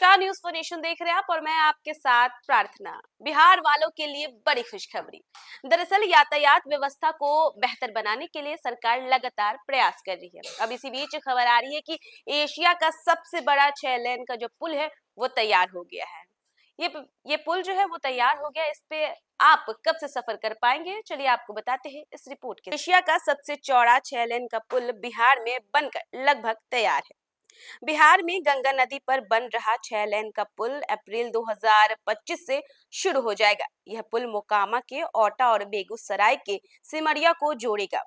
नमस्कार, news for nation देख रहे हैं आप और मैं आपके साथ प्रार्थना। बिहार वालों के लिए बड़ी खुशखबरी। दरअसल यातायात व्यवस्था को बेहतर बनाने के लिए सरकार लगातार प्रयास कर रही है। अब इसी बीच खबर आ रही है कि एशिया का सबसे बड़ा 6 लेन का जो पुल है वो तैयार हो गया है। ये ये पुल जो है वो तैयार हो गया। इस पे आप कब से सफर कर पाएंगे, चलिए आपको बताते हैं इस रिपोर्ट के। एशिया का सबसे चौड़ा 6 लेन का पुल बिहार में बनकर लगभग तैयार है। बिहार में गंगा नदी पर बन रहा 6 लेन का पुल अप्रैल 2025 से शुरू हो जाएगा। यह पुल मोकामा के ओटा और बेगूसराय के सिमरिया को जोड़ेगा।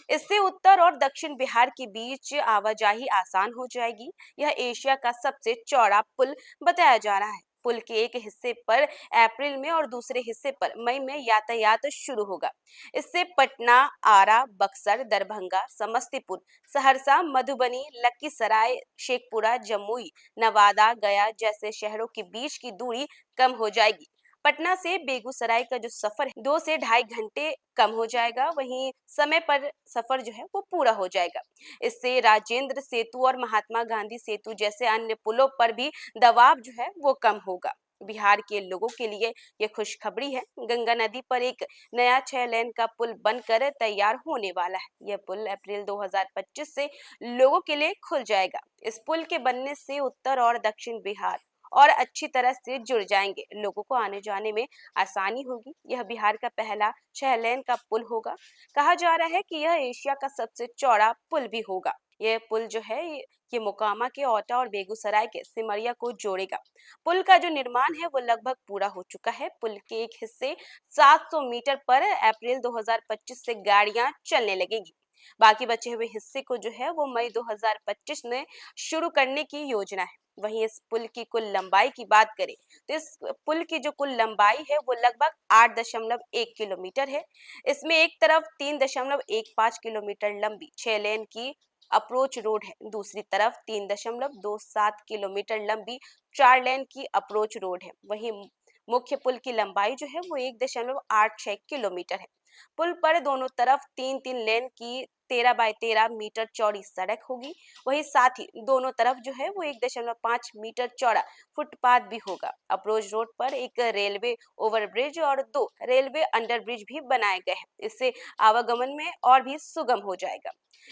इससे उत्तर और दक्षिण बिहार के बीच आवाजाही आसान हो जाएगी। यह एशिया का सबसे चौड़ा पुल बताया जा रहा है। पुल के एक हिस्से पर अप्रैल में और दूसरे हिस्से पर मई में यातायात शुरू होगा। इससे पटना, आरा, बक्सर, दरभंगा, समस्तीपुर, सहरसा, मधुबनी, लखीसराय, शेखपुरा, जमुई, नवादा, गया जैसे शहरों के बीच की दूरी कम हो जाएगी। पटना से बेगूसराय का जो सफर है 2 से ढाई घंटे कम हो जाएगा। वहीं समय पर सफर जो है वो पूरा हो जाएगा। इससे राजेंद्र सेतु और महात्मा गांधी सेतु जैसे अन्य पुलों पर भी दबाव जो है वो कम होगा। बिहार के लोगों के लिए ये खुशखबरी है। गंगा नदी पर एक नया 6 लेन का पुल बनकर तैयार होने वाला है। यह पुल अप्रैल 2025 से लोगों के लिए खुल जाएगा। इस पुल के बनने से उत्तर और दक्षिण बिहार और अच्छी तरह से जुड़ जाएंगे। लोगों को आने जाने में आसानी होगी। यह बिहार का पहला 6 लेन का पुल होगा। कहा जा रहा है कि यह एशिया का सबसे चौड़ा पुल भी होगा। यह पुल जो है ये मोकामा के ओटा और बेगूसराय के सिमरिया को जोड़ेगा। पुल का जो निर्माण है वो लगभग पूरा हो चुका है। पुल के एक हिस्से 700 मीटर पर अप्रैल 2025 से गाड़ियां चलने लगेगी। बाकी बचे हुए हिस्से को जो है वो मई 2025 में शुरू करने की योजना है। वहीं इस पुल की कुल लंबाई की बात करें तो इस पुल की जो कुल लंबाई है वो लगभग 8.1 किलोमीटर है। इसमें एक तरफ 3.15 किलोमीटर लंबी 6 लेन की अप्रोच रोड है, दूसरी तरफ 3.27 किलोमीटर लंबी 4 लेन की अप्रोच रोड है। वहीं मुख्य पुल की लंबाई जो है वो 1.86 किलोमीटर है। पुल पर दोनों तरफ 3-3 लेन की 13 बाय 13 मीटर चौड़ी सड़क होगी। वहीं साथ ही दोनों तरफ जो है वो 1.5 मीटर चौड़ा फुटपाथ भी होगा। अप्रोच रोड पर एक रेलवे ओवरब्रिज और 2 रेलवे अंडरब्रिज भी बनाए गए हैं। इससे आवागमन में और भी सुगम हो जाएगा।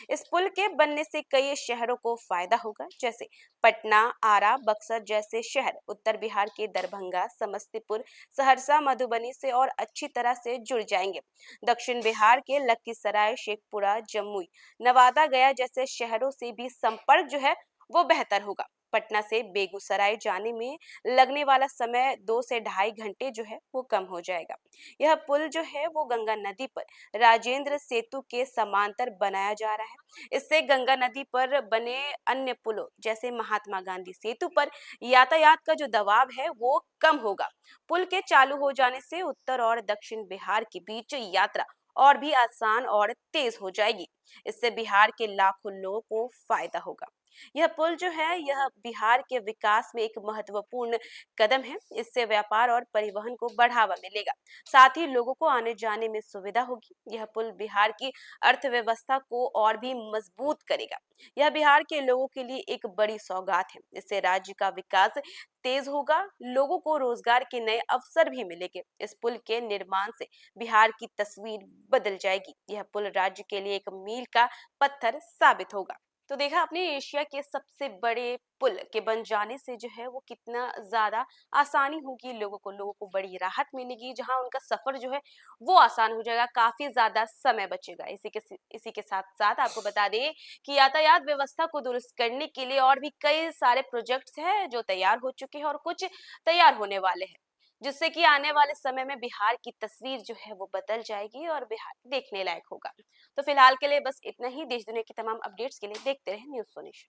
इस पुल के बनने से कई शहरों को फायदा होगा, जैसे पटना, आरा, बक्सर जैसे शहर उत्तर बिहार के दरभंगा, समस्तीपुर, सहरसा, मधुबनी से और अच्छी तरह से जुड़ जाएंगे। दक्षिण बिहार के लखीसराय, शेखपुरा, जमुई, नवादा, गया जैसे शहरों से भी संपर्क जो है वो बेहतर होगा। पटना से बेगूसराय जाने में लगने वाला समय 2 से ढाई घंटे जो है वो कम हो जाएगा। यह पुल जो है वो गंगा नदी पर राजेंद्र सेतु के समांतर बनाया जा रहा है। इससे गंगा नदी पर बने अन्य पुलों जैसे महात्मा गांधी सेतु पर यातायात का जो दबाव है वो कम होगा। पुल के चालू हो जाने से उत्तर और दक्षिण बिहार के बीच यात्रा और भी आसान और तेज हो जाएगी। इससे बिहार के लाखों लोगों को फायदा होगा। यह पुल जो है यह बिहार के विकास में एक महत्वपूर्ण कदम है। इससे व्यापार और परिवहन को बढ़ावा मिलेगा। साथ ही लोगों को आने जाने में सुविधा होगी। यह पुल बिहार की अर्थव्यवस्था को और भी मजबूत करेगा। यह बिहार के लोगों के लिए एक बड़ी सौगात है। इससे राज्य का विकास तेज होगा, लोगों को रोजगार के नए अवसर भी मिलेंगे। इस पुल के निर्माण से बिहार की तस्वीर बदल जाएगी। यह पुल राज्य के लिए एक मील का पत्थर साबित होगा। तो देखा आपने एशिया के सबसे बड़े पुल के बन जाने से जो है वो कितना ज्यादा आसानी होगी। लोगों को बड़ी राहत मिलेगी। जहां उनका सफर जो है वो आसान हो जाएगा, काफी ज्यादा समय बचेगा। इसी के साथ साथ आपको बता दें कि यातायात व्यवस्था को दुरुस्त करने के लिए और भी कई सारे प्रोजेक्ट्स हैं जो तैयार हो चुके हैं और कुछ तैयार होने वाले हैं, जिससे कि आने वाले समय में बिहार की तस्वीर जो है वो बदल जाएगी और बिहार देखने लायक होगा। तो फिलहाल के लिए बस इतना ही। देश दुनिया की तमाम अपडेट्स के लिए देखते रहे न्यूज़ 4 नेशन।